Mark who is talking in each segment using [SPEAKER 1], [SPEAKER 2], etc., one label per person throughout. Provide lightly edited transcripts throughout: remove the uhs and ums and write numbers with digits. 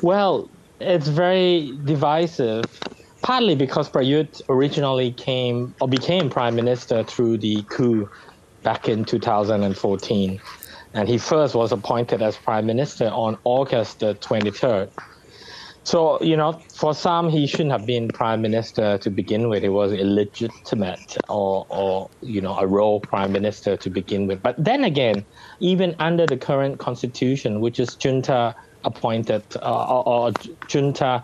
[SPEAKER 1] Well, it's very divisive, partly because Prayut originally came or became prime minister through the coup back in 2014. And he first was appointed as prime minister on August the 23rd. So, for some, he shouldn't have been prime minister to begin with. It was illegitimate or a role prime minister to begin with. But then again, even under the current constitution, which is junta appointed or junta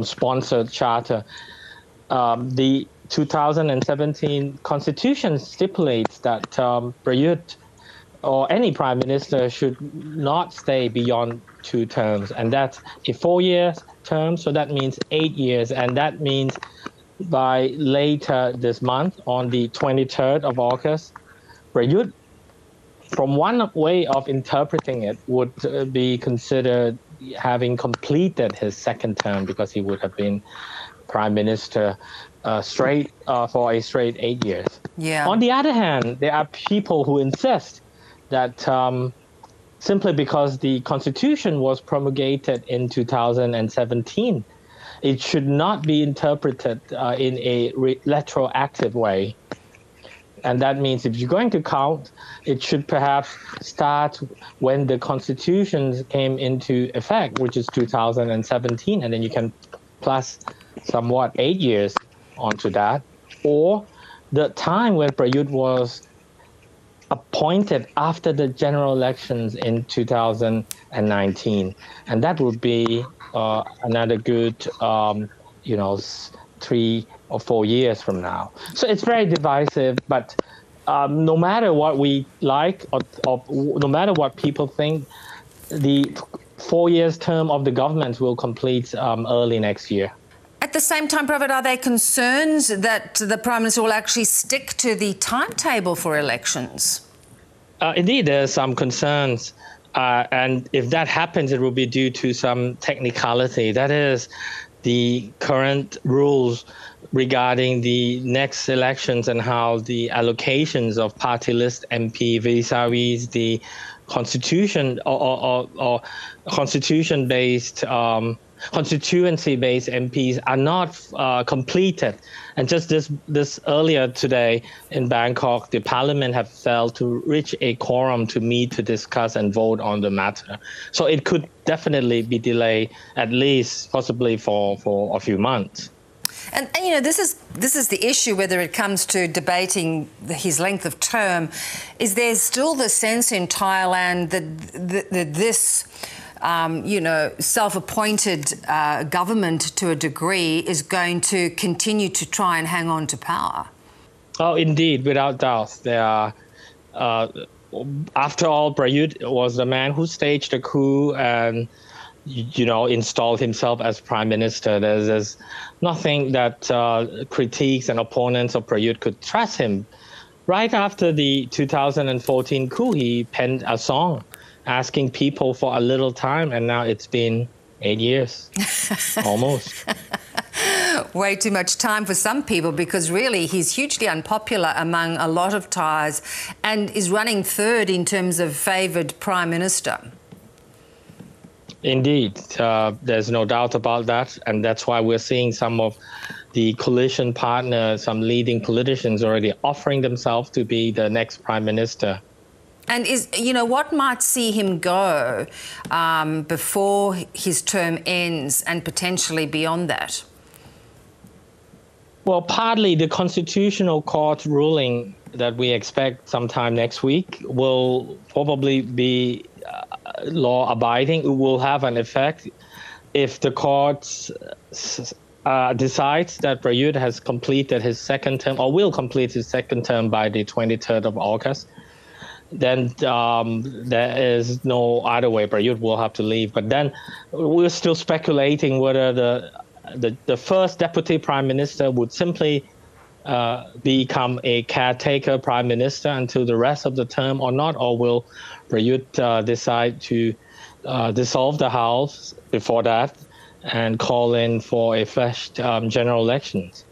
[SPEAKER 1] sponsored charter, the 2017 constitution stipulates that Prayut or any prime minister should not stay beyond 2 terms, and that's a 4-year term, so that means 8 years, and that means by later this month, on the 23rd of August, Prayut, from one way of interpreting it, would be considered having completed his second term because he would have been prime minister for a straight 8 years.
[SPEAKER 2] Yeah.
[SPEAKER 1] On the other hand, there are people who insist that simply because the Constitution was promulgated in 2017, it should not be interpreted in a retroactive way. And that means if you're going to count, it should perhaps start when the Constitution came into effect, which is 2017, and then you can plus somewhat 8 years onto that. Or the time when Prayut was appointed after the general elections in 2019, and that would be another good 3 or 4 years from now. So it's very divisive, but no matter what we like or no matter what people think, the 4 years term of the government will complete early next year.
[SPEAKER 2] At the same time, Pravit, are there concerns that the Prime Minister will actually stick to the timetable for elections?
[SPEAKER 1] Indeed, there are some concerns. And if that happens, it will be due to some technicality. That is, the current rules regarding the next elections and how the allocations of party list MP vis-a-vis the constitution or constitution-based constituency-based MPs are not completed. And just this earlier today in Bangkok, the parliament have failed to reach a quorum to meet to discuss and vote on the matter. So it could definitely be delayed, at least possibly for a few months.
[SPEAKER 2] And this is the issue, whether it comes to debating his length of term, is there still the sense in Thailand that this self-appointed government to a degree is going to continue to try and hang on to power?
[SPEAKER 1] Oh, indeed, without doubt. There are, after all, Prayut was the man who staged the coup and, installed himself as prime minister. There's nothing that critiques and opponents of Prayut could trust him. Right after the 2014 coup, he penned a song asking people for a little time, and now it's been 8 years, almost.
[SPEAKER 2] Way too much time for some people, because really he's hugely unpopular among a lot of Thais and is running third in terms of favoured prime minister.
[SPEAKER 1] Indeed, there's no doubt about that, and that's why we're seeing some of the coalition partners, some leading politicians already offering themselves to be the next prime minister.
[SPEAKER 2] And what might see him go before his term ends and potentially beyond that?
[SPEAKER 1] Well, partly the Constitutional Court ruling that we expect sometime next week will probably be law-abiding. It will have an effect if the court decides that Prayut has completed his second term or will complete his second term by the 23rd of August. Then there is no other way. Prayut will have to leave. But then we're still speculating whether the first deputy prime minister would simply become a caretaker prime minister until the rest of the term or not, or will Prayut decide to dissolve the House before that and call in for a fresh general elections.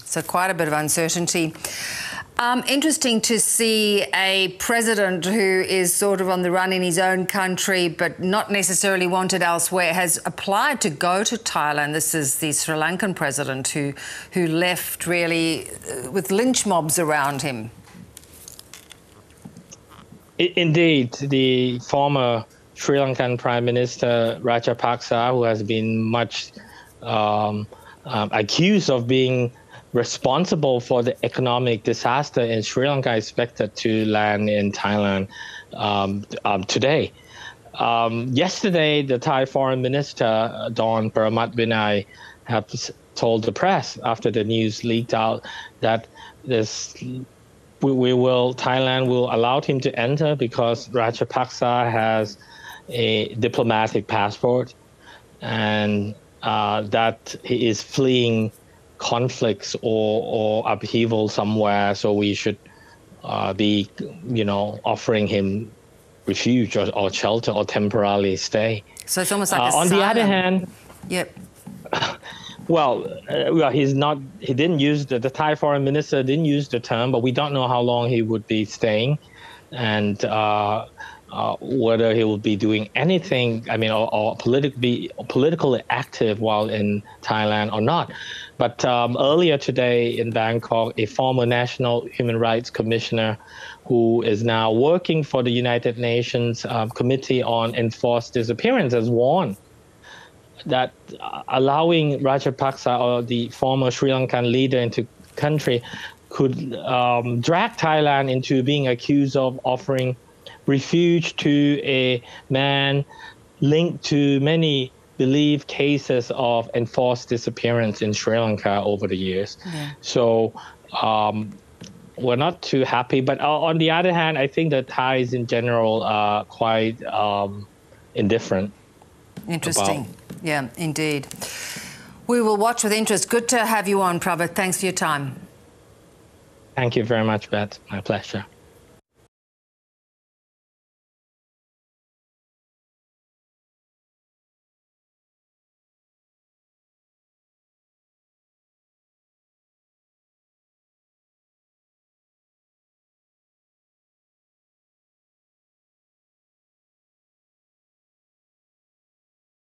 [SPEAKER 2] So quite a bit of uncertainty. Interesting to see a president who is sort of on the run in his own country but not necessarily wanted elsewhere has applied to go to Thailand. This is the Sri Lankan president who left really with lynch mobs around him.
[SPEAKER 1] Indeed, the former Sri Lankan Prime Minister Rajapaksa, who has been much accused of being responsible for the economic disaster in Sri Lanka, is expected to land in Thailand today. Yesterday, the Thai Foreign Minister, Don Paramatvinai, have told the press after the news leaked out that Thailand will allow him to enter because Rajapaksa has a diplomatic passport, and that he is fleeing conflicts or upheaval somewhere, so we should be, offering him refuge or shelter or temporarily stay.
[SPEAKER 2] So it's almost like
[SPEAKER 1] on the other hand,
[SPEAKER 2] yep.
[SPEAKER 1] Well, he's not. He didn't use the Thai foreign minister didn't use the term, but we don't know how long he would be staying, and whether he will be doing anything. I mean, or politically active while in Thailand or not. But earlier today in Bangkok, a former National Human Rights Commissioner, who is now working for the United Nations Committee on Enforced Disappearance, has warned that allowing Rajapaksa, or the former Sri Lankan leader, into country could drag Thailand into being accused of offering refuge to a man linked to many believed cases of enforced disappearance in Sri Lanka over the years. Yeah. So we're not too happy. But on the other hand, I think that Thais in general are quite indifferent.
[SPEAKER 2] Interesting. Yeah, indeed. We will watch with interest. Good to have you on, Pravit. Thanks for your time.
[SPEAKER 1] Thank you very much, Beth. My pleasure.